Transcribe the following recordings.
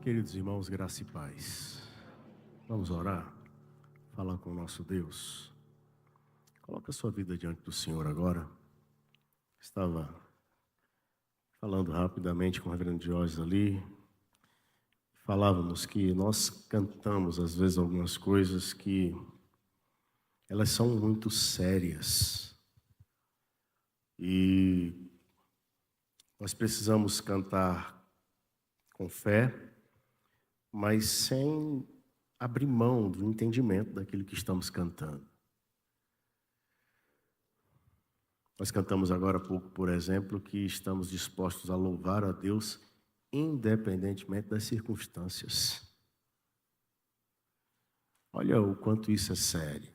Queridos irmãos, graça e paz. Vamos orar, falar com o nosso Deus. Coloca a sua vida diante do Senhor agora. Estava falando rapidamente com o reverendo Jorge ali. Falávamos que nós cantamos às vezes algumas coisas que elas são muito sérias. E nós precisamos cantar com fé, mas sem abrir mão do entendimento daquilo que estamos cantando. Nós cantamos agora há pouco, por exemplo, que estamos dispostos a louvar a Deus independentemente das circunstâncias. Olha o quanto isso é sério.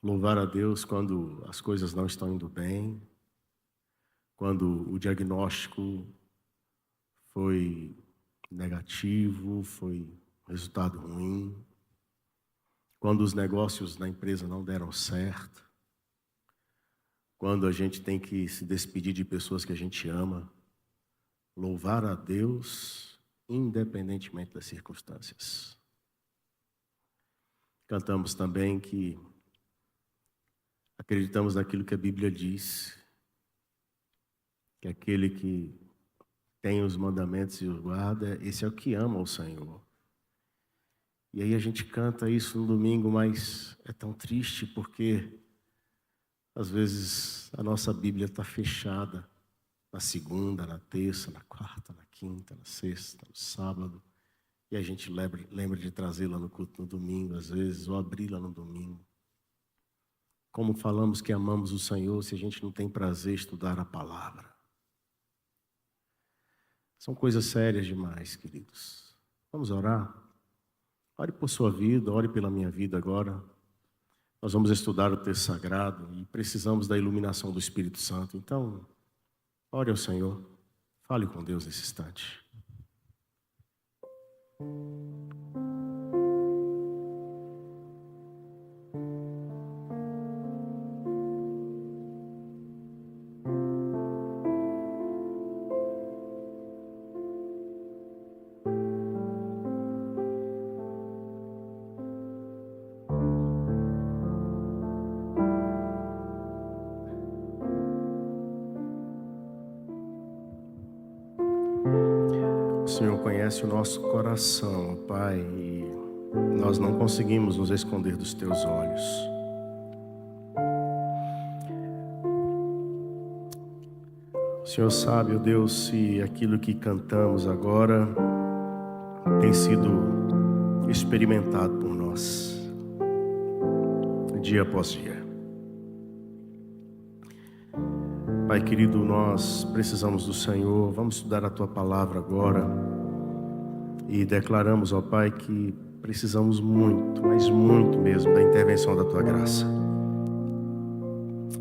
Louvar a Deus quando as coisas não estão indo bem, quando o diagnóstico foi negativo, foi resultado ruim, quando os negócios na empresa não deram certo, quando a gente tem que se despedir de pessoas que a gente ama. Louvar a Deus independentemente das circunstâncias. Cantamos também que acreditamos naquilo que a Bíblia diz, que aquele que tem os mandamentos e os guarda, esse é o que ama o Senhor. E aí a gente canta isso no domingo, mas é tão triste porque às vezes a nossa Bíblia está fechada na segunda, na terça, na quarta, na quinta, na sexta, no sábado, e a gente lembra de trazê-la no culto no domingo, às vezes, ou abri-la no domingo. Como falamos que amamos o Senhor se a gente não tem prazer em estudar a palavra? São coisas sérias demais, queridos. Vamos orar? Ore por sua vida, ore pela minha vida agora. Nós vamos estudar o texto sagrado e precisamos da iluminação do Espírito Santo. Então, ore ao Senhor, fale com Deus nesse instante. O Senhor conhece o nosso coração, Pai, e nós não conseguimos nos esconder dos Teus olhos. O Senhor sabe, ó Deus, se aquilo que cantamos agora tem sido experimentado por nós, dia após dia. Pai querido, nós precisamos do Senhor. Vamos estudar a Tua Palavra agora e declaramos, ó Pai, que precisamos muito, mas muito mesmo, da intervenção da Tua graça.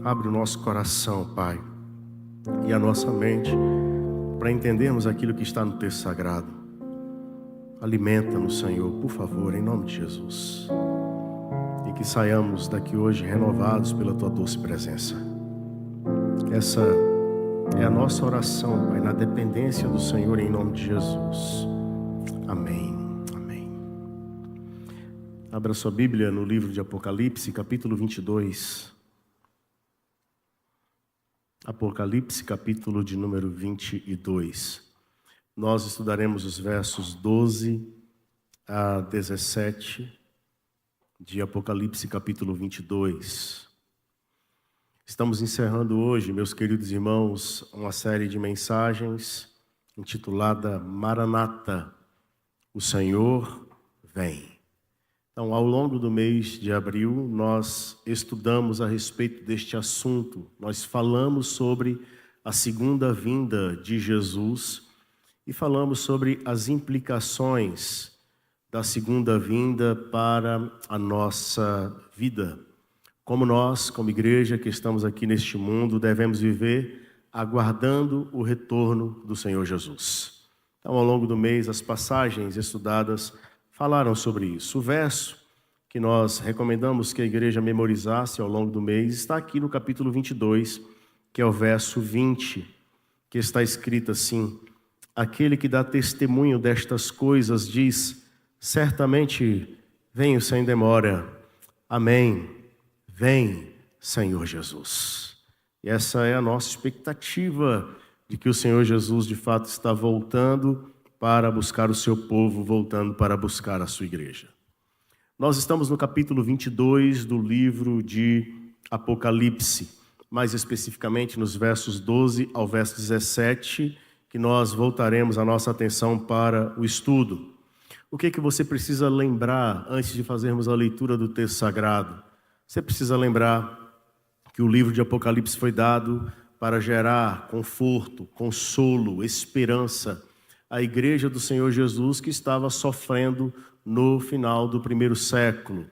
Abre o nosso coração, Pai, e a nossa mente para entendermos aquilo que está no texto sagrado. Alimenta-nos, Senhor, por favor, em nome de Jesus, e que saiamos daqui hoje renovados pela Tua doce presença. Essa é a nossa oração, Pai, na dependência do Senhor, em nome de Jesus. Amém. Amém. Abra sua Bíblia no livro de Apocalipse, capítulo 22. Apocalipse, capítulo de número 22. Nós estudaremos os versos 12 a 17 de Apocalipse, capítulo 22. Estamos encerrando hoje, meus queridos irmãos, uma série de mensagens intitulada Maranata, o Senhor vem. Então, ao longo do mês de abril, nós estudamos a respeito deste assunto. Nós falamos sobre a segunda vinda de Jesus e falamos sobre as implicações da segunda vinda para a nossa vida. Como nós, como igreja que estamos aqui neste mundo, devemos viver aguardando o retorno do Senhor Jesus. Então, ao longo do mês, as passagens estudadas falaram sobre isso. O verso que nós recomendamos que a igreja memorizasse ao longo do mês está aqui no capítulo 22, que é o verso 20, que está escrito assim: aquele que dá testemunho destas coisas, diz: certamente venho sem demora. Amém. Vem, Senhor Jesus. E essa é a nossa expectativa, de que o Senhor Jesus de fato está voltando para buscar o seu povo, voltando para buscar a sua igreja. Nós estamos no capítulo 22 do livro de Apocalipse, mais especificamente nos versos 12 ao verso 17, que nós voltaremos a nossa atenção para o estudo. O que é que você precisa lembrar antes de fazermos a leitura do texto sagrado? Você precisa lembrar que o livro de Apocalipse foi dado para gerar conforto, consolo, esperança à igreja do Senhor Jesus, que estava sofrendo no final do primeiro século.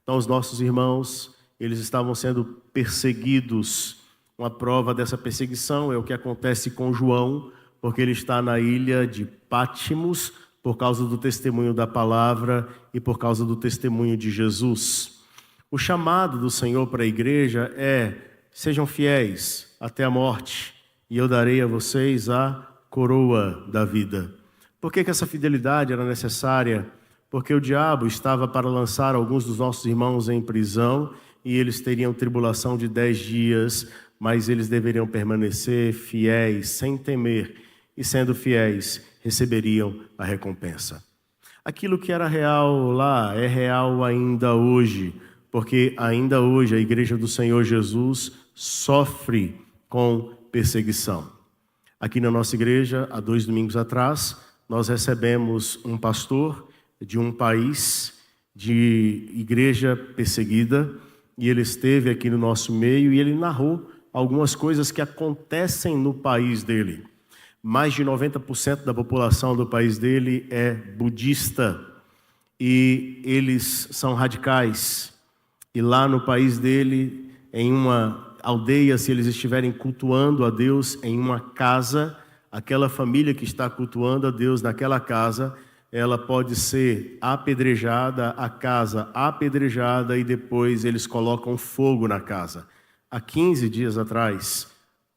Então, os nossos irmãos, eles estavam sendo perseguidos. Uma prova dessa perseguição é o que acontece com João, porque ele está na ilha de Pátimos por causa do testemunho da palavra e por causa do testemunho de Jesus. O chamado do Senhor para a igreja é: sejam fiéis até a morte, e eu darei a vocês a coroa da vida. Por que essa fidelidade era necessária? Porque o diabo estava para lançar alguns dos nossos irmãos em prisão, e eles teriam tribulação de 10 dias, mas eles deveriam permanecer fiéis, sem temer, e sendo fiéis, receberiam a recompensa. Aquilo que era real lá é real ainda hoje, porque ainda hoje a igreja do Senhor Jesus sofre com perseguição. Aqui na nossa igreja, há 2 domingos atrás, nós recebemos um pastor de um país de igreja perseguida, e ele esteve aqui no nosso meio e ele narrou algumas coisas que acontecem no país dele. Mais de 90% da população do país dele é budista, e eles são radicais. E lá no país dele, em uma aldeia, se eles estiverem cultuando a Deus em uma casa, aquela família que está cultuando a Deus naquela casa, ela pode ser apedrejada, a casa apedrejada, e depois eles colocam fogo na casa. Há 15 dias atrás,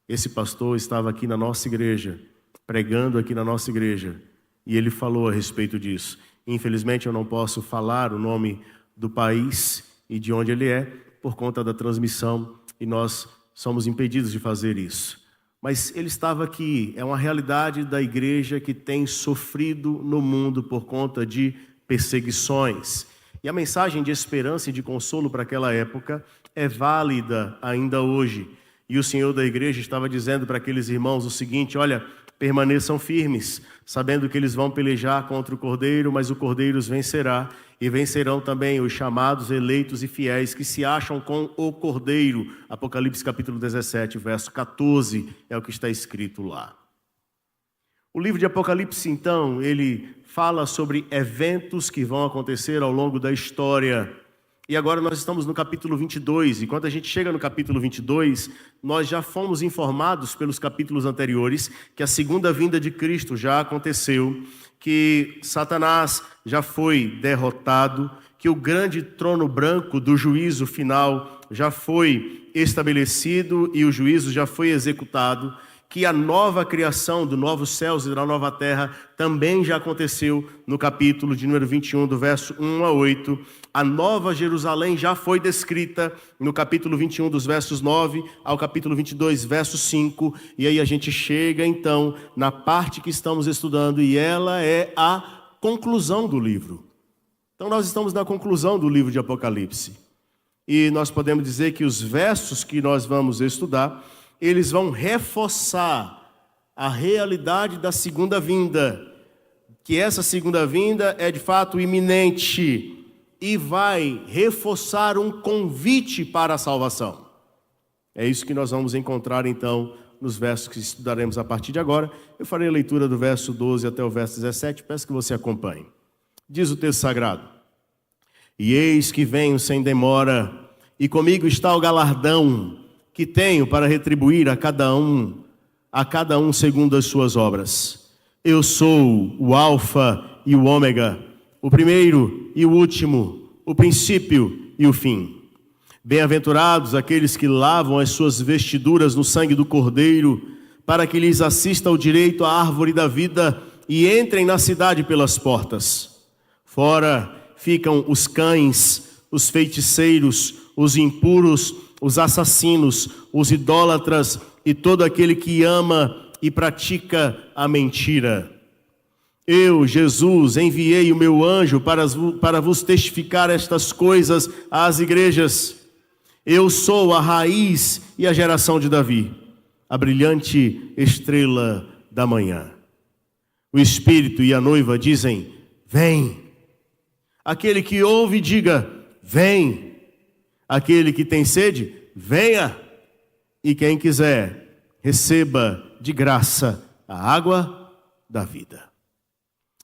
esse pastor estava aqui na nossa igreja, pregando aqui na nossa igreja, e ele falou a respeito disso. Infelizmente eu não posso falar o nome do país e de onde ele é, por conta da transmissão, e nós somos impedidos de fazer isso. Mas ele estava aqui, é uma realidade da igreja que tem sofrido no mundo por conta de perseguições. E a mensagem de esperança e de consolo para aquela época é válida ainda hoje. E o Senhor da igreja estava dizendo para aqueles irmãos o seguinte: olha, permaneçam firmes, sabendo que eles vão pelejar contra o Cordeiro, mas o Cordeiro os vencerá, e vencerão também os chamados, eleitos e fiéis que se acham com o Cordeiro. Apocalipse capítulo 17, verso 14, é o que está escrito lá. O livro de Apocalipse, então, ele fala sobre eventos que vão acontecer ao longo da história. E agora nós estamos no capítulo 22, e quando a gente chega no capítulo 22, nós já fomos informados pelos capítulos anteriores que a segunda vinda de Cristo já aconteceu, que Satanás já foi derrotado, que o grande trono branco do juízo final já foi estabelecido e o juízo já foi executado, que a nova criação do novos céus e da nova terra também já aconteceu no capítulo de número 21, do verso 1 a 8. A nova Jerusalém já foi descrita no capítulo 21, dos versos 9 ao capítulo 22, verso 5. E aí a gente chega, então, na parte que estamos estudando, e ela é a conclusão do livro. Então nós estamos na conclusão do livro de Apocalipse. E nós podemos dizer que os versos que nós vamos estudar, eles vão reforçar a realidade da segunda vinda, que essa segunda vinda é de fato iminente e vai reforçar um convite para a salvação. É isso que nós vamos encontrar então nos versos que estudaremos a partir de agora. Eu farei a leitura do verso 12 até o verso 17, peço que você acompanhe. Diz o texto sagrado: e eis que venho sem demora, e comigo está o galardão que tenho para retribuir a cada um segundo as suas obras. Eu sou o Alfa e o Ômega, o primeiro e o último, o princípio e o fim. Bem-aventurados aqueles que lavam as suas vestiduras no sangue do Cordeiro, para que lhes assista o direito à árvore da vida e entrem na cidade pelas portas. Fora ficam os cães, os feiticeiros, os impuros, os assassinos, os idólatras e todo aquele que ama e pratica a mentira. Eu, Jesus, enviei o meu anjo para vos testificar estas coisas às igrejas. Eu sou a raiz e a geração de Davi, a brilhante estrela da manhã. O Espírito e a noiva dizem: vem. Aquele que ouve, diga: vem. Aquele que tem sede, venha. E quem quiser, receba de graça a água da vida.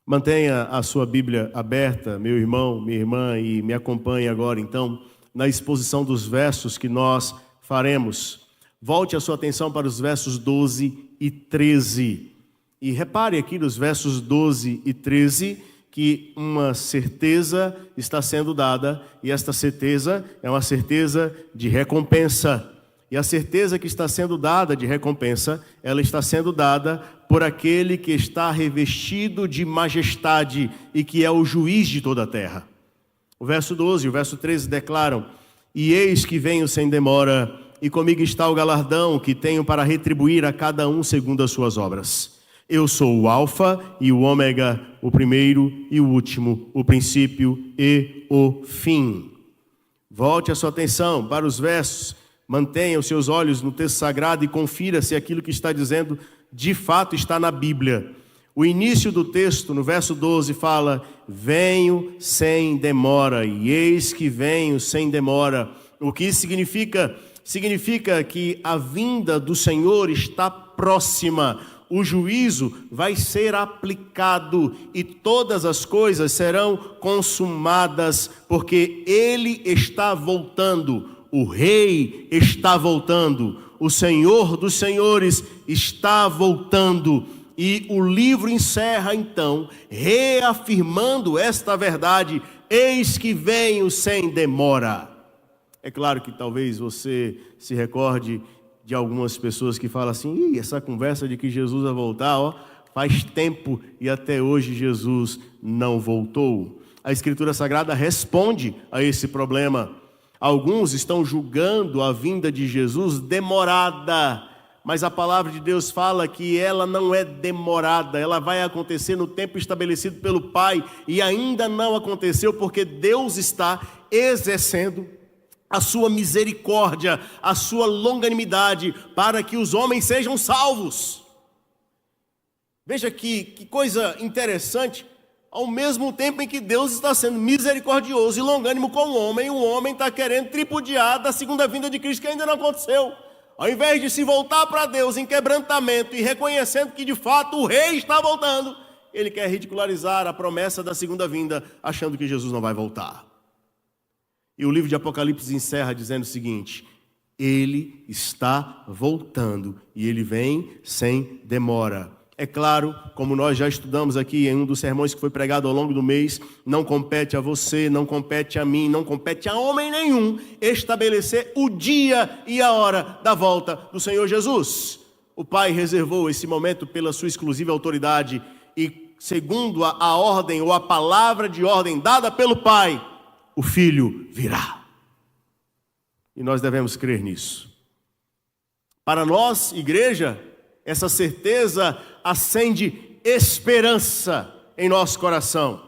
Mantenha a sua Bíblia aberta, meu irmão, minha irmã, e me acompanhe agora, então, na exposição dos versos que nós faremos. Volte a sua atenção para os versos 12 e 13. E repare aqui nos versos 12 e 13 que uma certeza está sendo dada, e esta certeza é uma certeza de recompensa. E a certeza que está sendo dada de recompensa, ela está sendo dada por aquele que está revestido de majestade e que é o juiz de toda a terra. O verso 12 e o verso 13 declaram: e eis que venho sem demora, e comigo está o galardão que tenho para retribuir a cada um segundo as suas obras. Eu sou o Alfa e o Ômega, o primeiro e o último, o princípio e o fim. Volte a sua atenção para os versos, mantenha os seus olhos no texto sagrado e confira se aquilo que está dizendo de fato está na Bíblia. O início do texto, no verso 12, fala: venho sem demora, e eis que venho sem demora. O que isso significa? Significa que a vinda do Senhor está próxima. O juízo vai ser aplicado e todas as coisas serão consumadas, porque Ele está voltando, o Rei está voltando, o Senhor dos Senhores está voltando. E o livro encerra então, reafirmando esta verdade: eis que venho sem demora. É claro que talvez você se recorde de algumas pessoas que falam assim: essa conversa de que Jesus vai voltar, faz tempo e até hoje Jesus não voltou. A Escritura Sagrada responde a esse problema. Alguns estão julgando a vinda de Jesus demorada, mas a palavra de Deus fala que ela não é demorada, ela vai acontecer no tempo estabelecido pelo Pai, e ainda não aconteceu porque Deus está exercendo a sua misericórdia, a sua longanimidade, para que os homens sejam salvos. Veja que coisa interessante. Ao mesmo tempo em que Deus está sendo misericordioso e longânimo com o homem está querendo tripudiar da segunda vinda de Cristo, que ainda não aconteceu. Ao invés de se voltar para Deus em quebrantamento e reconhecendo que de fato o Rei está voltando, ele quer ridicularizar a promessa da segunda vinda, achando que Jesus não vai voltar. E o livro de Apocalipse encerra dizendo o seguinte: ele está voltando e ele vem sem demora. É claro, como nós já estudamos aqui em um dos sermões que foi pregado ao longo do mês, não compete a você, não compete a mim, não compete a homem nenhum estabelecer o dia e a hora da volta do Senhor Jesus. O Pai reservou esse momento pela sua exclusiva autoridade e, segundo a ordem ou a palavra de ordem dada pelo Pai, o Filho virá. E nós devemos crer nisso. Para nós, igreja, essa certeza acende esperança em nosso coração.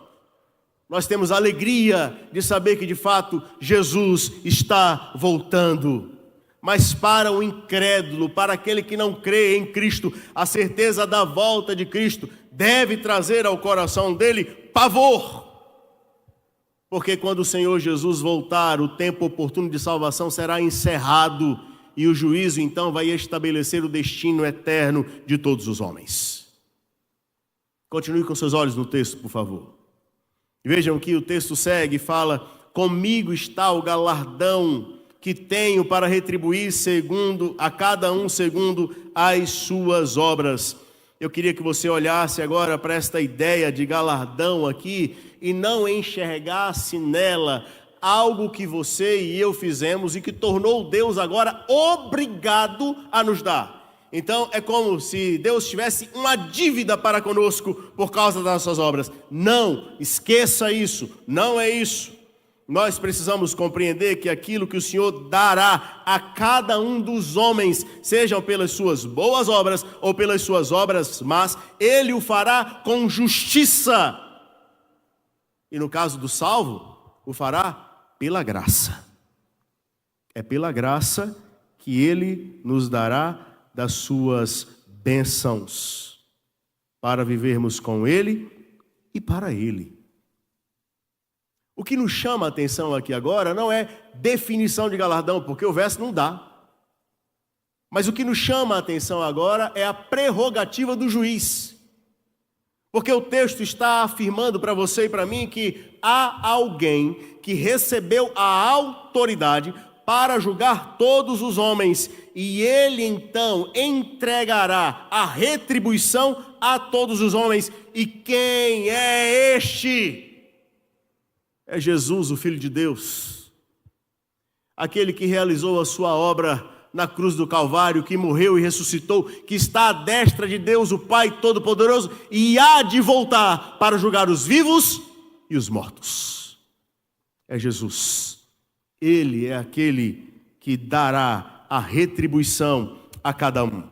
Nós temos alegria de saber que de fato Jesus está voltando. Mas para o incrédulo, para aquele que não crê em Cristo, a certeza da volta de Cristo deve trazer ao coração dele pavor. Porque quando o Senhor Jesus voltar, o tempo oportuno de salvação será encerrado e o juízo então vai estabelecer o destino eterno de todos os homens. Continue com seus olhos no texto, por favor. Vejam que o texto segue e fala: comigo está o galardão que tenho para retribuir a cada um segundo as suas obras. Eu queria que você olhasse agora para esta ideia de galardão aqui e não enxergasse nela algo que você e eu fizemos e que tornou Deus agora obrigado a nos dar. então é como se Deus tivesse uma dívida para conosco por causa das nossas obras. Não, esqueça isso, não é isso. Nós precisamos compreender que aquilo que o Senhor dará a cada um dos homens, sejam pelas suas boas obras ou pelas suas obras más, Ele o fará com justiça. E no caso do salvo, o fará pela graça. É pela graça que Ele nos dará das suas bênçãos, para vivermos com Ele e para Ele. O que nos chama a atenção aqui agora não é definição de galardão, porque o verso não dá. Mas o que nos chama a atenção agora é a prerrogativa do juiz. Porque o texto está afirmando para você e para mim que há alguém que recebeu a autoridade para julgar todos os homens, e ele então entregará a retribuição a todos os homens. E quem é este? É Jesus, o Filho de Deus, aquele que realizou a sua obra na cruz do Calvário, que morreu e ressuscitou, que está à destra de Deus, o Pai Todo-Poderoso, e há de voltar para julgar os vivos e os mortos. É Jesus. Ele é aquele que dará a retribuição a cada um.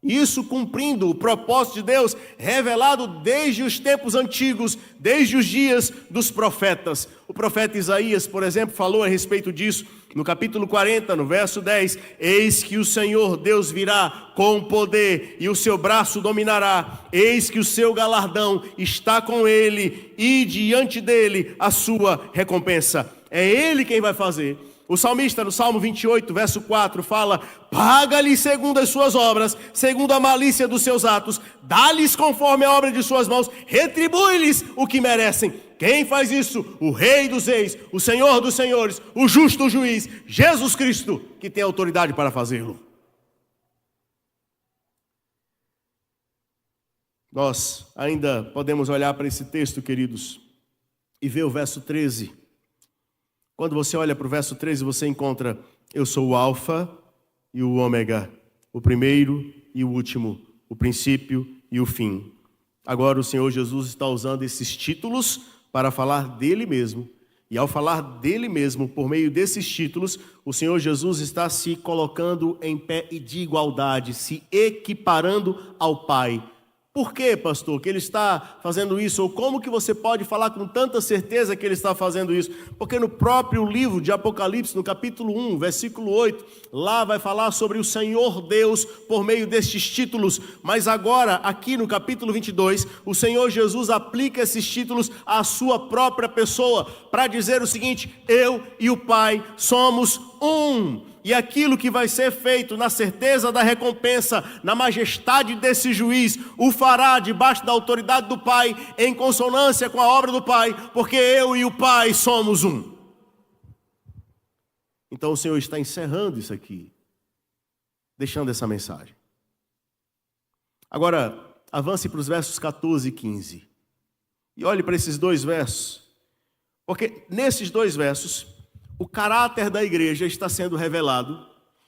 Isso cumprindo o propósito de Deus revelado desde os tempos antigos, desde os dias dos profetas. O profeta Isaías, por exemplo, falou a respeito disso no capítulo 40, no verso 10. Eis que o Senhor Deus virá com poder e o seu braço dominará. Eis que o seu galardão está com ele e diante dele a sua recompensa. É ele quem vai fazer. O salmista, no Salmo 28, verso 4, fala: paga-lhe segundo as suas obras, segundo a malícia dos seus atos, dá-lhes conforme a obra de suas mãos, retribui-lhes o que merecem. Quem faz isso? O Rei dos Reis, o Senhor dos Senhores, o justo juiz, Jesus Cristo, que tem autoridade para fazê-lo. Nós ainda podemos olhar para esse texto, queridos, e ver o verso 13. Quando você olha para o verso 13, você encontra: eu sou o Alfa e o Ômega, o primeiro e o último, o princípio e o fim. Agora o Senhor Jesus está usando esses títulos para falar dele mesmo. E ao falar dele mesmo, por meio desses títulos, o Senhor Jesus está se colocando em pé de igualdade, se equiparando ao Pai. Por que, pastor, que ele está fazendo isso? Ou como que você pode falar com tanta certeza que ele está fazendo isso? Porque no próprio livro de Apocalipse, no capítulo 1, versículo 8, lá vai falar sobre o Senhor Deus por meio destes títulos. Mas agora, aqui no capítulo 22, o Senhor Jesus aplica esses títulos à sua própria pessoa, para dizer o seguinte: eu e o Pai somos um. E aquilo que vai ser feito na certeza da recompensa, na majestade desse juiz, o fará debaixo da autoridade do Pai, em consonância com a obra do Pai, porque eu e o Pai somos um. Então o Senhor está encerrando isso aqui, deixando essa mensagem. Agora, avance para os versos 14 e 15. E olhe para esses dois versos, porque nesses dois versos, o caráter da igreja está sendo revelado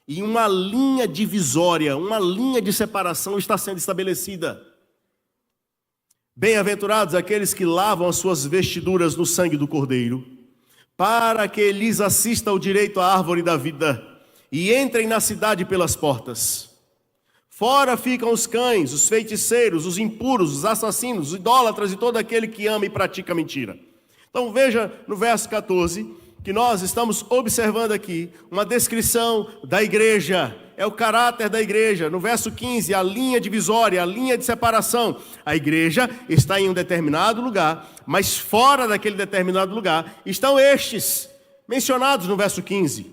e uma linha divisória, uma linha de separação está sendo estabelecida. Bem-aventurados aqueles que lavam as suas vestiduras no sangue do Cordeiro, para que lhes assista o direito à árvore da vida e entrem na cidade pelas portas. Fora ficam os cães, os feiticeiros, os impuros, os assassinos, os idólatras e todo aquele que ama e pratica mentira. Então veja no verso 14... que nós estamos observando aqui uma descrição da igreja, é o caráter da igreja. No verso 15, a linha divisória, a linha de separação. A igreja está em um determinado lugar, mas fora daquele determinado lugar estão estes, mencionados no verso 15.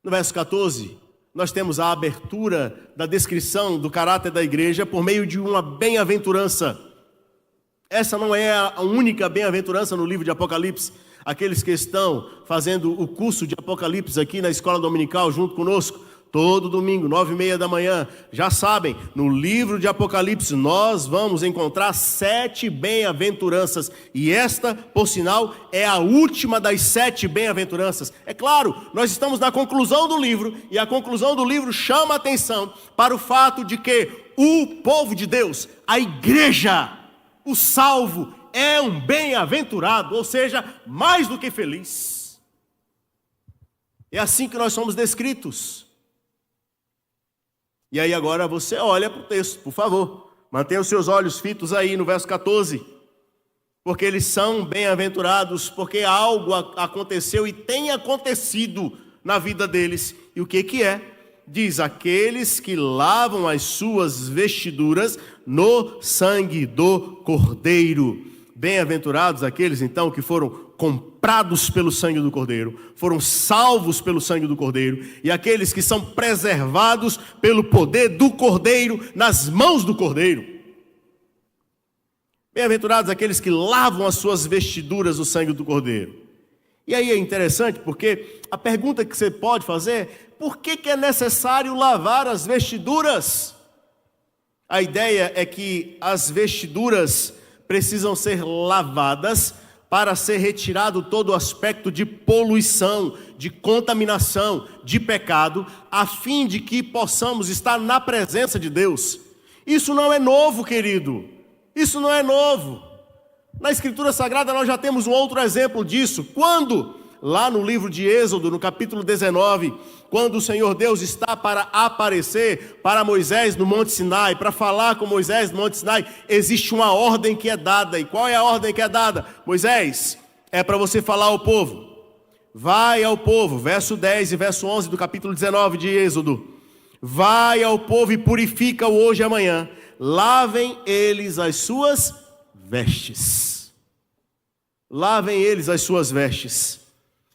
No verso 14, nós temos a abertura da descrição do caráter da igreja por meio de uma bem-aventurança. Essa não é a única bem-aventurança no livro de Apocalipse. Aqueles que estão fazendo o curso de Apocalipse aqui na escola dominical junto conosco, todo domingo, 9h30 da manhã. Já sabem, no livro de Apocalipse nós vamos encontrar 7 bem-aventuranças. E esta, por sinal, é a última das 7 bem-aventuranças. É claro, nós estamos na conclusão do livro, e a conclusão do livro chama a atenção para o fato de que o povo de Deus, a igreja, o salvo, é um bem-aventurado, ou seja, mais do que feliz. É assim que nós somos descritos. E aí agora você olha para o texto, por favor. Mantenha os seus olhos fitos aí no verso 14. Porque eles são bem-aventurados, porque algo aconteceu e tem acontecido na vida deles. E o que é? Diz, aqueles que lavam as suas vestiduras no sangue do Cordeiro. Bem-aventurados aqueles, então, que foram comprados pelo sangue do Cordeiro, foram salvos pelo sangue do Cordeiro, e aqueles que são preservados pelo poder do Cordeiro, nas mãos do Cordeiro. Bem-aventurados aqueles que lavam as suas vestiduras no sangue do Cordeiro. E aí é interessante, porque a pergunta que você pode fazer é, por que é necessário lavar as vestiduras? A ideia é que as vestiduras precisam ser lavadas para ser retirado todo o aspecto de poluição, de contaminação, de pecado, a fim de que possamos estar na presença de Deus. Isso não é novo, querido. Isso não é novo. Na Escritura Sagrada nós já temos um outro exemplo disso. Quando? Lá no livro de Êxodo, no capítulo 19, quando o Senhor Deus está para aparecer para Moisés no Monte Sinai, para falar com Moisés no Monte Sinai, existe uma ordem que é dada. E qual é a ordem que é dada? Moisés, é para você falar ao povo. Vai ao povo, verso 10 e verso 11 do capítulo 19 de Êxodo. Vai ao povo e purifica-o hoje e amanhã. Lavem eles as suas vestes. Lavem eles as suas vestes.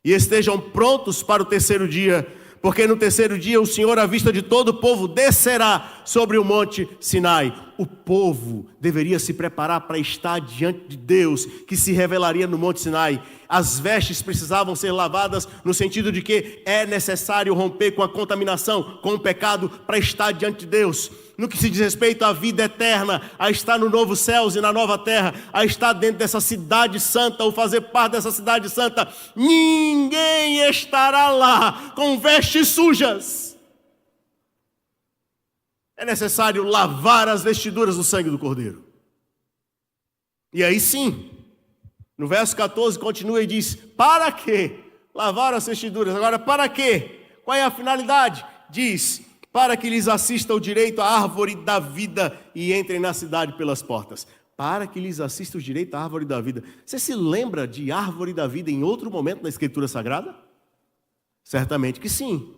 E estejam prontos para o terceiro dia, porque no terceiro dia o Senhor, à vista de todo o povo, descerá sobre o monte Sinai. O povo deveria se preparar para estar diante de Deus, que se revelaria no monte Sinai. As vestes precisavam ser lavadas no sentido de que é necessário romper com a contaminação, com o pecado, para estar diante de Deus. No que se diz respeito à vida eterna, a estar no novo céus e na nova terra, a estar dentro dessa cidade santa, ou fazer parte dessa cidade santa, ninguém estará lá com vestes sujas. É necessário lavar as vestiduras do sangue do Cordeiro. E aí sim, no verso 14 continua e diz, para quê? Lavar as vestiduras. Agora, para quê? Qual é a finalidade? Diz, para que lhes assista o direito à árvore da vida e entrem na cidade pelas portas. Para que lhes assista o direito à árvore da vida. Você se lembra de árvore da vida em outro momento na Escritura Sagrada? Certamente que sim.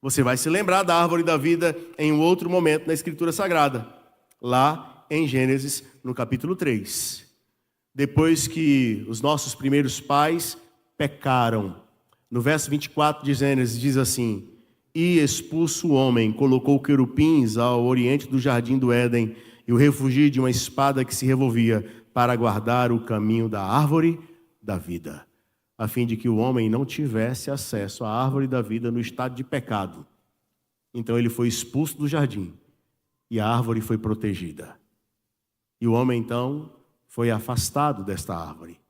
Você vai se lembrar da árvore da vida em um outro momento na Escritura Sagrada. Lá em Gênesis, no capítulo 3. Depois que os nossos primeiros pais pecaram. No verso 24 de Gênesis diz assim, e expulso o homem, colocou querubins ao oriente do jardim do Éden e o refugiu de uma espada que se revolvia para guardar o caminho da árvore da vida, a fim de que o homem não tivesse acesso à árvore da vida no estado de pecado. Então ele foi expulso do jardim e a árvore foi protegida. E o homem então foi afastado desta árvore.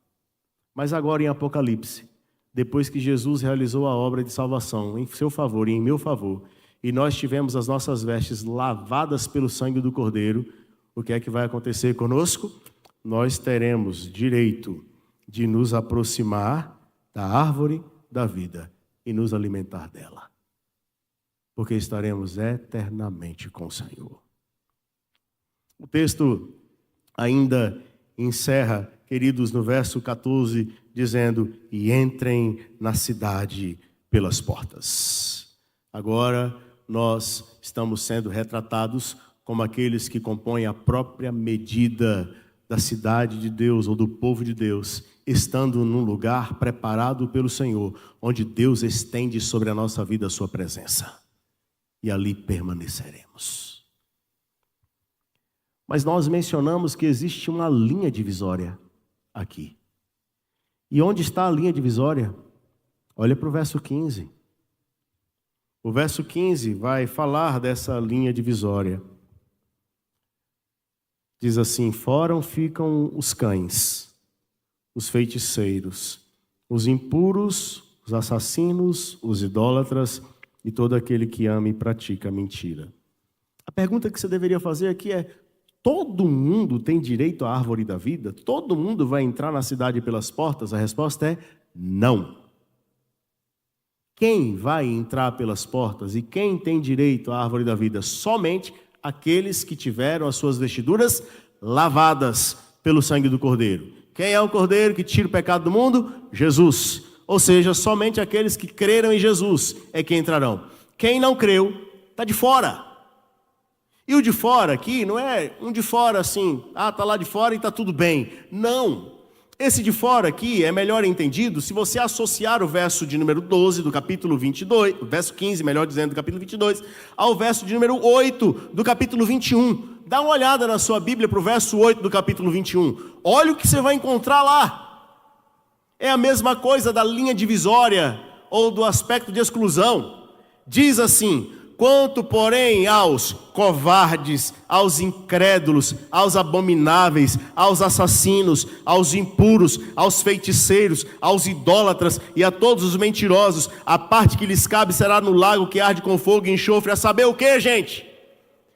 Mas agora em Apocalipse, depois que Jesus realizou a obra de salvação em seu favor e em meu favor, e nós tivemos as nossas vestes lavadas pelo sangue do Cordeiro, o que é que vai acontecer conosco? Nós teremos direito de nos aproximar da árvore da vida e nos alimentar dela, porque estaremos eternamente com o Senhor. O texto ainda encerra, queridos, no verso 14, dizendo, e entrem na cidade pelas portas. Agora nós estamos sendo retratados como aqueles que compõem a própria medida da cidade de Deus ou do povo de Deus, estando num lugar preparado pelo Senhor, onde Deus estende sobre a nossa vida a sua presença. E ali permaneceremos. Mas nós mencionamos que existe uma linha divisória aqui. E onde está a linha divisória? Olha para o verso 15. O verso 15 vai falar dessa linha divisória. Diz assim: fora ficam os cães, os feiticeiros, os impuros, os assassinos, os idólatras e todo aquele que ama e pratica mentira. A pergunta que você deveria fazer aqui é: todo mundo tem direito à árvore da vida? Todo mundo vai entrar na cidade pelas portas? A resposta é não. Quem vai entrar pelas portas e quem tem direito à árvore da vida? Somente aqueles que tiveram as suas vestiduras lavadas pelo sangue do Cordeiro. Quem é o Cordeiro que tira o pecado do mundo? Jesus. Ou seja, somente aqueles que creram em Jesus é que entrarão. Quem não creu está de fora. E o de fora aqui não é um de fora assim, está lá de fora e está tudo bem. Não. Esse de fora aqui é melhor entendido se você associar o verso de número 12 do capítulo 22, o verso 15, melhor dizendo, do capítulo 22, ao verso de número 8 do capítulo 21. Dá uma olhada na sua Bíblia para o verso 8 do capítulo 21. Olha o que você vai encontrar lá. É a mesma coisa da linha divisória ou do aspecto de exclusão. Diz assim: quanto, porém, aos covardes, aos incrédulos, aos abomináveis, aos assassinos, aos impuros, aos feiticeiros, aos idólatras e a todos os mentirosos, a parte que lhes cabe será no lago que arde com fogo e enxofre. A saber o que, gente?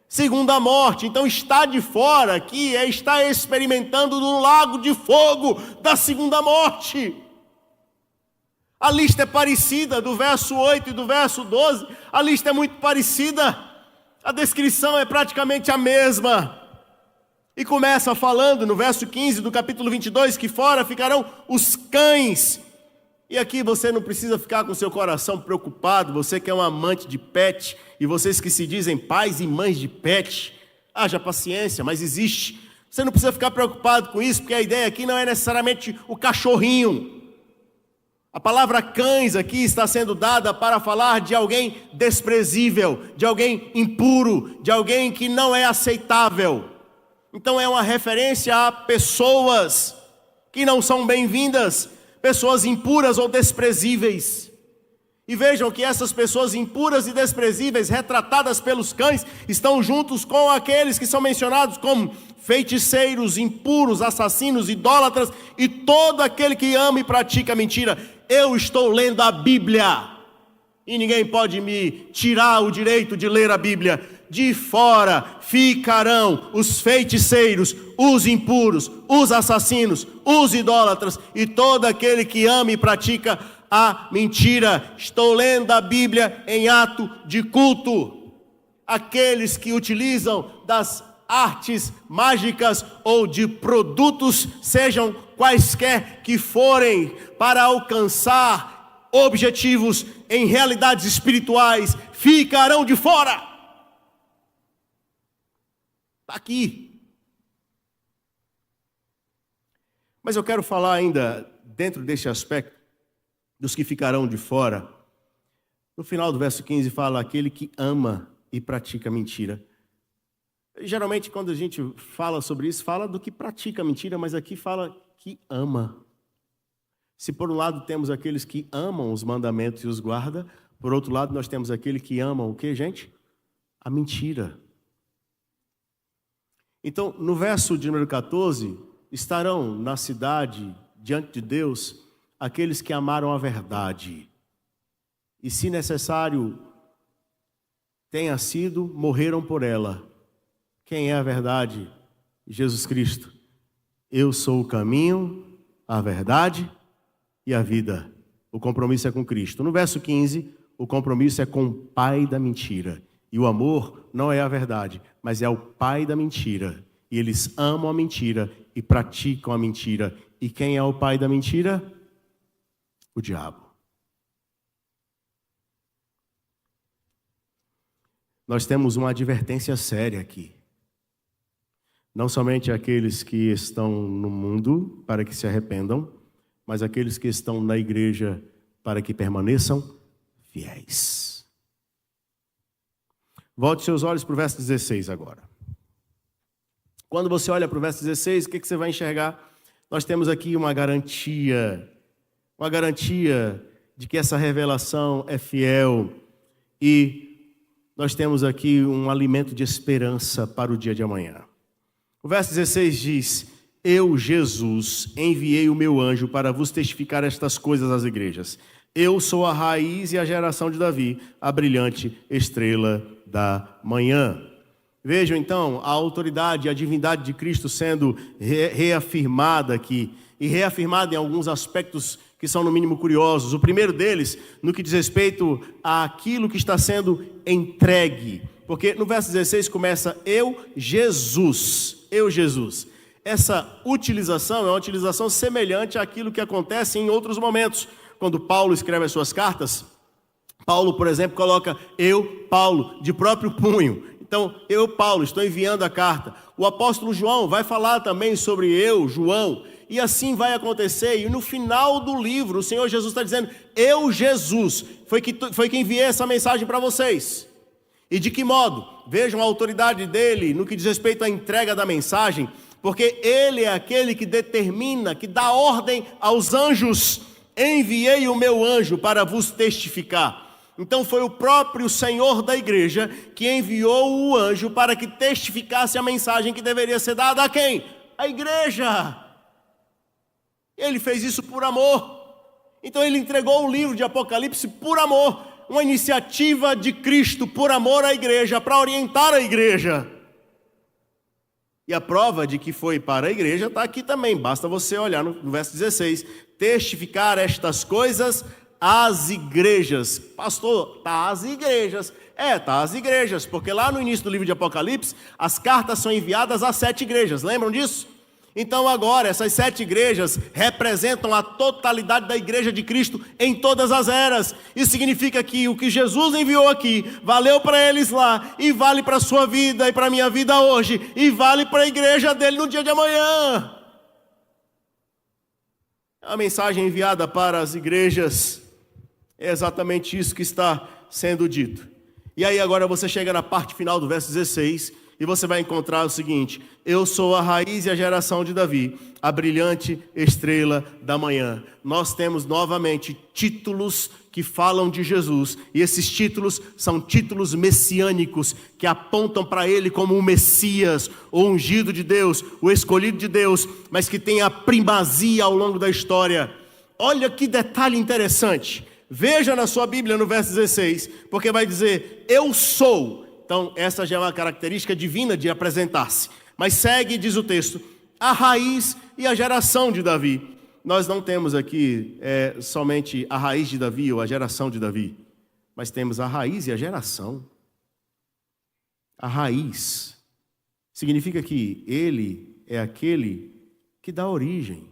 Segunda morte. Então está de fora aqui é estar experimentando no lago de fogo da segunda morte. A lista é parecida, do verso 8 e do verso 12, a lista é muito parecida, a descrição é praticamente a mesma. E começa falando no verso 15 do capítulo 22, que fora ficarão os cães. E aqui você não precisa ficar com seu coração preocupado, você que é um amante de pet, e vocês que se dizem pais e mães de pet, haja paciência, mas existe. Você não precisa ficar preocupado com isso, porque a ideia aqui não é necessariamente o cachorrinho. A palavra cães aqui está sendo dada para falar de alguém desprezível, de alguém impuro, de alguém que não é aceitável. Então é uma referência a pessoas que não são bem-vindas, pessoas impuras ou desprezíveis. E vejam que essas pessoas impuras e desprezíveis, retratadas pelos cães, estão juntos com aqueles que são mencionados como feiticeiros, impuros, assassinos, idólatras e todo aquele que ama e pratica mentira. Eu estou lendo a Bíblia e ninguém pode me tirar o direito de ler a Bíblia. De fora ficarão os feiticeiros, os impuros, os assassinos, os idólatras e todo aquele que ama e pratica a mentira. Estou lendo a Bíblia em ato de culto. Aqueles que utilizam das artes mágicas ou de produtos, sejam quaisquer que forem, para alcançar objetivos em realidades espirituais, ficarão de fora. Está aqui. Mas eu quero falar ainda, dentro desse aspecto, dos que ficarão de fora. No final do verso 15 fala: aquele que ama e pratica mentira. Geralmente quando a gente fala sobre isso, fala do que pratica mentira, mas aqui fala que ama. Se por um lado temos aqueles que amam os mandamentos e os guarda, por outro lado nós temos aquele que amam o que, gente? A mentira. Então, no verso de número 14, estarão na cidade, diante de Deus, aqueles que amaram a verdade. E se necessário tenha sido, morreram por ela. Quem é a verdade? Jesus Cristo. Eu sou o caminho, a verdade e a vida. O compromisso é com Cristo. No verso 15, o compromisso é com o pai da mentira. E o amor não é a verdade, mas é o pai da mentira. E eles amam a mentira e praticam a mentira. E quem é o pai da mentira? O diabo. Nós temos uma advertência séria aqui. Não somente aqueles que estão no mundo para que se arrependam, mas aqueles que estão na igreja para que permaneçam fiéis. Volte seus olhos para o verso 16 agora. Quando você olha para o verso 16, o que você vai enxergar? Nós temos aqui uma garantia de que essa revelação é fiel e nós temos aqui um alimento de esperança para o dia de amanhã. O verso 16 diz: eu, Jesus, enviei o meu anjo para vos testificar estas coisas às igrejas. Eu sou a raiz e a geração de Davi, a brilhante estrela da manhã. Vejam então a autoridade e a divindade de Cristo sendo reafirmada aqui, e reafirmada em alguns aspectos que são no mínimo curiosos. O primeiro deles, no que diz respeito àquilo que está sendo entregue. Porque no verso 16 começa: eu, Jesus. Eu, Jesus. Essa utilização é uma utilização semelhante àquilo que acontece em outros momentos. Quando Paulo escreve as suas cartas, Paulo, por exemplo, coloca eu, Paulo, de próprio punho. Então, eu, Paulo, estou enviando a carta. O apóstolo João vai falar também sobre eu, João, e assim vai acontecer. E no final do livro, o Senhor Jesus está dizendo: eu, Jesus, foi que enviei essa mensagem para vocês. E de que modo? Vejam a autoridade dele no que diz respeito à entrega da mensagem, porque ele é aquele que determina, que dá ordem aos anjos: enviei o meu anjo para vos testificar. Então foi o próprio Senhor da igreja que enviou o anjo para que testificasse a mensagem que deveria ser dada a quem? A igreja. Ele fez isso por amor. Então ele entregou o livro de Apocalipse por amor, uma iniciativa de Cristo por amor à igreja, para orientar a igreja. E a prova de que foi para a igreja está aqui também, basta você olhar no verso 16: testificar estas coisas às igrejas. Pastor, está às igrejas. Está às igrejas, porque lá no início do livro de Apocalipse, as cartas são enviadas às 7 igrejas, lembram disso? Então agora, essas 7 igrejas representam a totalidade da igreja de Cristo em todas as eras. Isso significa que o que Jesus enviou aqui, valeu para eles lá, e vale para a sua vida e para a minha vida hoje, e vale para a igreja dele no dia de amanhã. A mensagem enviada para as igrejas é exatamente isso que está sendo dito. E aí agora você chega na parte final do verso 16 e você vai encontrar o seguinte: eu sou a raiz e a geração de Davi, a brilhante estrela da manhã. Nós temos novamente títulos que falam de Jesus, e esses títulos são títulos messiânicos, que apontam para ele como o Messias, o ungido de Deus, o escolhido de Deus, mas que tem a primazia ao longo da história. Olha que detalhe interessante. Veja na sua Bíblia no verso 16, porque vai dizer: eu sou. Então essa já é uma característica divina de apresentar-se. Mas segue, diz o texto, a raiz e a geração de Davi. Nós não temos aqui somente a raiz de Davi ou a geração de Davi, mas temos a raiz e a geração. A raiz significa que ele é aquele que dá origem,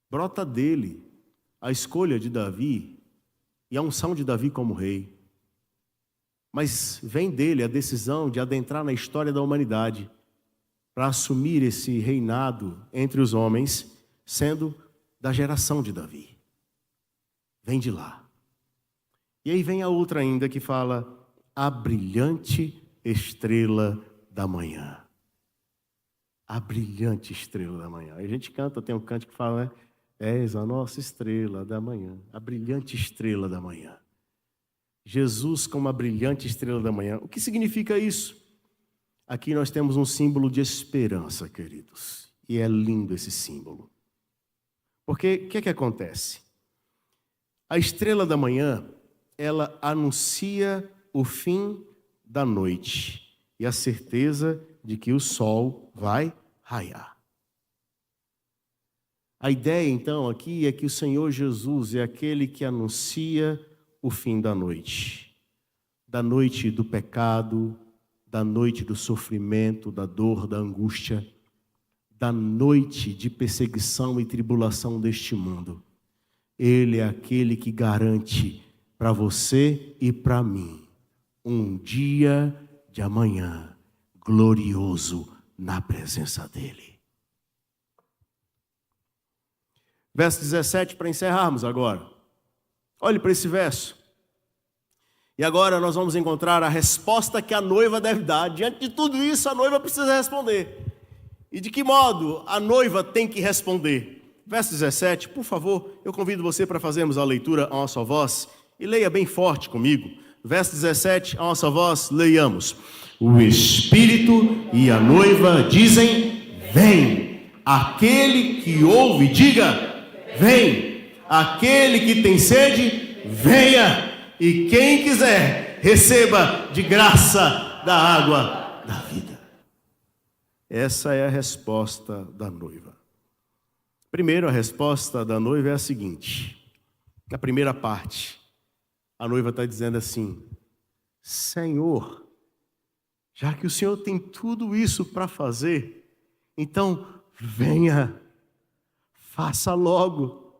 brota dele a escolha de Davi e a unção de Davi como rei. Mas vem dele a decisão de adentrar na história da humanidade para assumir esse reinado entre os homens, sendo da geração de Davi. Vem de lá. E aí vem a outra ainda que fala: a brilhante estrela da manhã. A brilhante estrela da manhã. A gente canta, tem um canto que fala, né? És a nossa estrela da manhã, a brilhante estrela da manhã. Jesus como a brilhante estrela da manhã. O que significa isso? Aqui nós temos um símbolo de esperança, queridos. E é lindo esse símbolo. Porque o que acontece? A estrela da manhã, ela anuncia o fim da noite e a certeza de que o sol vai raiar. A ideia, então, aqui é que o Senhor Jesus é aquele que anuncia o fim da noite do pecado, da noite do sofrimento, da dor, da angústia, da noite de perseguição e tribulação deste mundo. Ele é aquele que garante para você e para mim um dia de amanhã glorioso na presença dele. Verso 17, para encerrarmos agora. Olhe para esse verso. E agora nós vamos encontrar a resposta que a noiva deve dar. Diante de tudo isso, a noiva precisa responder. E de que modo a noiva tem que responder? Verso 17, por favor, eu convido você para fazermos a leitura a uma só voz. E leia bem forte comigo. verso 17, a nossa voz, leiamos. O Espírito e a noiva dizem, vem. Aquele que ouve, diga, vem. Aquele que tem sede, venha. E quem quiser, receba de graça da água da vida. Essa é a resposta da noiva. Primeiro, a resposta da noiva é a seguinte. Na primeira parte, a noiva está dizendo assim, Senhor, já que o Senhor tem tudo isso para fazer, então venha, faça logo.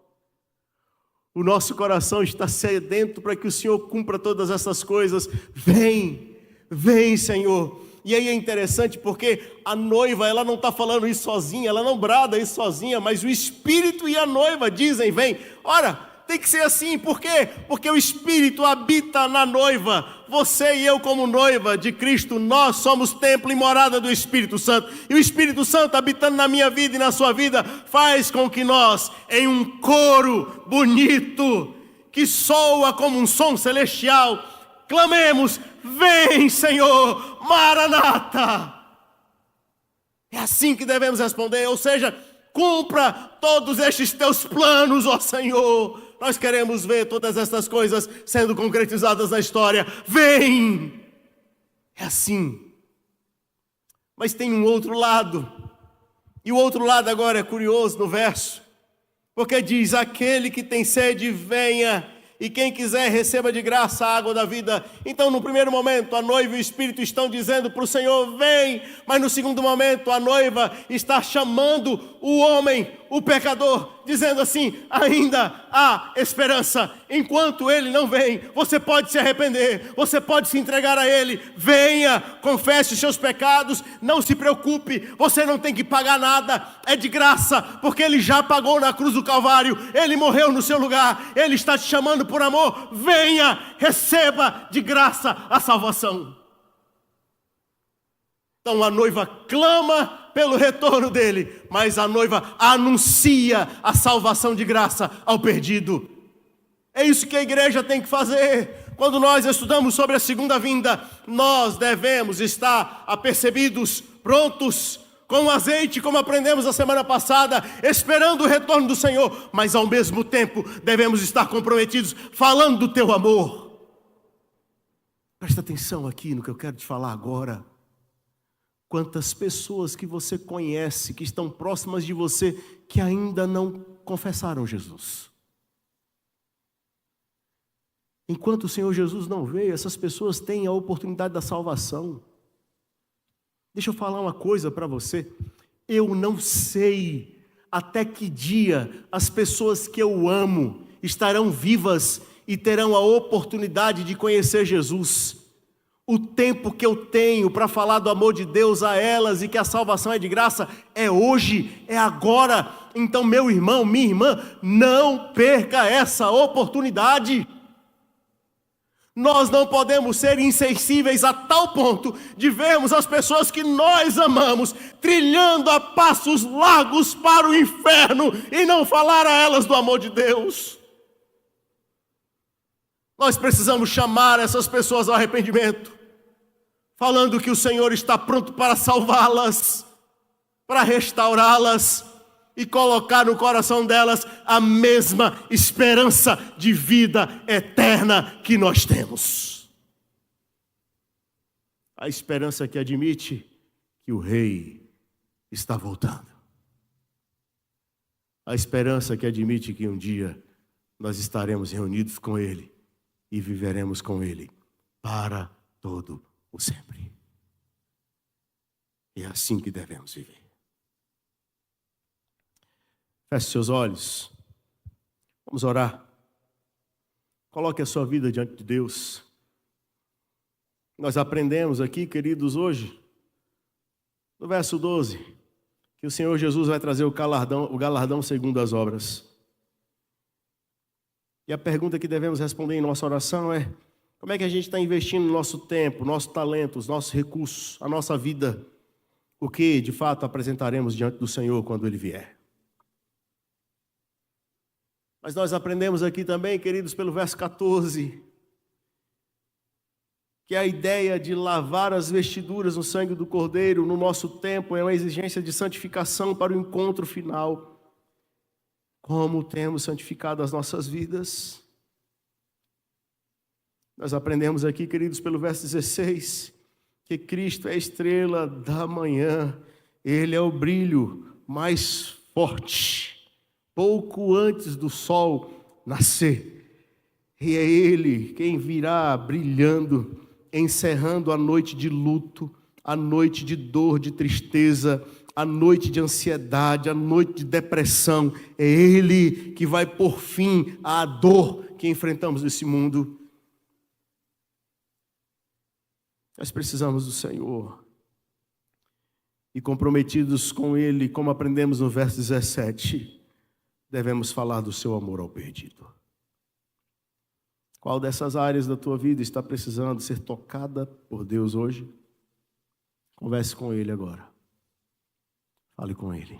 O nosso coração está sedento para que o Senhor cumpra todas essas coisas. Vem, vem, Senhor. E aí é interessante porque a noiva, ela não está falando isso sozinha, ela não brada isso sozinha, mas o Espírito e a noiva dizem, vem. Ora, tem que ser assim, por quê? Porque o Espírito habita na noiva. Você e eu como noiva de Cristo, nós somos templo e morada do Espírito Santo. E o Espírito Santo habitando na minha vida e na sua vida, faz com que nós, em um coro bonito, que soa como um som celestial, clamemos, vem Senhor, Maranata. É assim que devemos responder, ou seja, cumpra todos estes teus planos, ó Senhor. Nós queremos ver todas estas coisas sendo concretizadas na história. Vem! É assim. Mas tem um outro lado. E o outro lado agora é curioso no verso. Porque diz, aquele que tem sede, venha. E quem quiser, receba de graça a água da vida. Então, no primeiro momento, a noiva e o Espírito estão dizendo para o Senhor, vem. Mas no segundo momento, a noiva está chamando o homem, o pecador, dizendo assim, ainda há esperança. Enquanto ele não vem, você pode se arrepender, você pode se entregar a ele. Venha, confesse os seus pecados, não se preocupe, você não tem que pagar nada, é de graça, porque ele já pagou na cruz do Calvário, ele morreu no seu lugar, ele está te chamando por amor. Venha, receba de graça a salvação. Então a noiva clama pelo retorno dele, mas a noiva anuncia a salvação de graça ao perdido. É isso que a igreja tem que fazer. Quando nós estudamos sobre a segunda vinda, nós devemos estar apercebidos, prontos, com azeite, como aprendemos a semana passada, esperando o retorno do Senhor, mas ao mesmo tempo devemos estar comprometidos, falando do teu amor. Presta atenção aqui no que eu quero te falar agora. Quantas pessoas que você conhece, que estão próximas de você, que ainda não confessaram Jesus. Enquanto o Senhor Jesus não veio, essas pessoas têm a oportunidade da salvação. Deixa eu falar uma coisa para você. Eu não sei até que dia as pessoas que eu amo estarão vivas e terão a oportunidade de conhecer Jesus. O tempo que eu tenho para falar do amor de Deus a elas e que a salvação é de graça é hoje, é agora. Então, meu irmão, minha irmã, não perca essa oportunidade. Nós não podemos ser insensíveis a tal ponto de vermos as pessoas que nós amamos trilhando a passos largos para o inferno e não falar a elas do amor de Deus. Nós precisamos chamar essas pessoas ao arrependimento, falando que o Senhor está pronto para salvá-las, para restaurá-las e colocar no coração delas a mesma esperança de vida eterna que nós temos. A esperança que admite que o Rei está voltando. A esperança que admite que um dia nós estaremos reunidos com Ele e viveremos com Ele para todo o sempre. É assim que devemos viver. Feche seus olhos. Vamos orar. Coloque a sua vida diante de Deus. Nós aprendemos aqui, queridos, hoje, no verso 12, que o Senhor Jesus vai trazer o galardão segundo as obras. E a pergunta que devemos responder em nossa oração é: como é que a gente está investindo o nosso tempo, nosso talento, os nossos recursos, a nossa vida? O que, de fato, apresentaremos diante do Senhor quando Ele vier? Mas nós aprendemos aqui também, queridos, pelo verso 14, que o Senhor Jesus vai trazer o galardão segundo as obras. E a pergunta que devemos responder em nossa oração é: como é que a gente está investindo o nosso tempo, nosso talento, os nossos recursos, a nossa vida? O que, de fato, apresentaremos diante do Senhor quando Ele vier? Mas nós aprendemos aqui também, queridos, pelo verso 14, que a ideia de lavar as vestiduras no sangue do Cordeiro no nosso tempo é uma exigência de santificação para o encontro final. Como temos santificado as nossas vidas? Nós aprendemos aqui, queridos, pelo verso 16, que Cristo é a estrela da manhã, Ele é o brilho mais forte, pouco antes do sol nascer. E é Ele quem virá brilhando, encerrando a noite de luto, a noite de dor, de tristeza, a noite de ansiedade, a noite de depressão. É Ele que vai pôr fim à dor que enfrentamos nesse mundo. Nós precisamos do Senhor. E comprometidos com Ele, como aprendemos no verso 17, devemos falar do seu amor ao perdido. Qual dessas áreas da tua vida está precisando ser tocada por Deus hoje? Converse com Ele agora. Fale com Ele.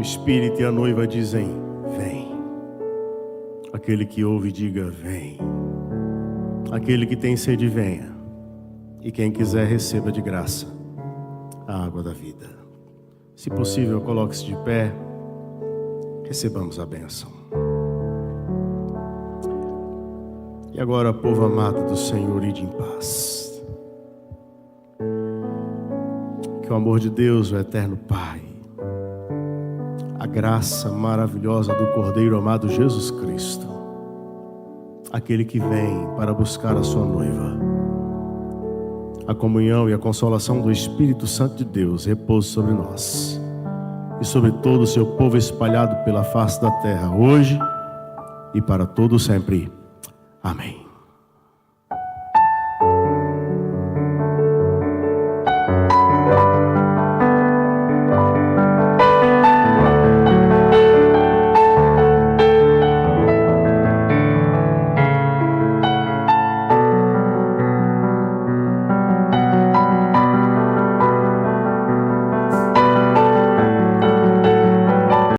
O Espírito e a noiva dizem, vem. Aquele que ouve, diga, vem. Aquele que tem sede, venha. E quem quiser, receba de graça a água da vida. Se possível, coloque-se de pé. Recebamos a bênção. E agora, povo amado do Senhor, ide em paz. Que o amor de Deus, o eterno Pai, a graça maravilhosa do Cordeiro amado Jesus Cristo, aquele que vem para buscar a sua noiva, a comunhão e a consolação do Espírito Santo de Deus repouse sobre nós e sobre todo o seu povo espalhado pela face da terra, hoje e para todo sempre. Amém.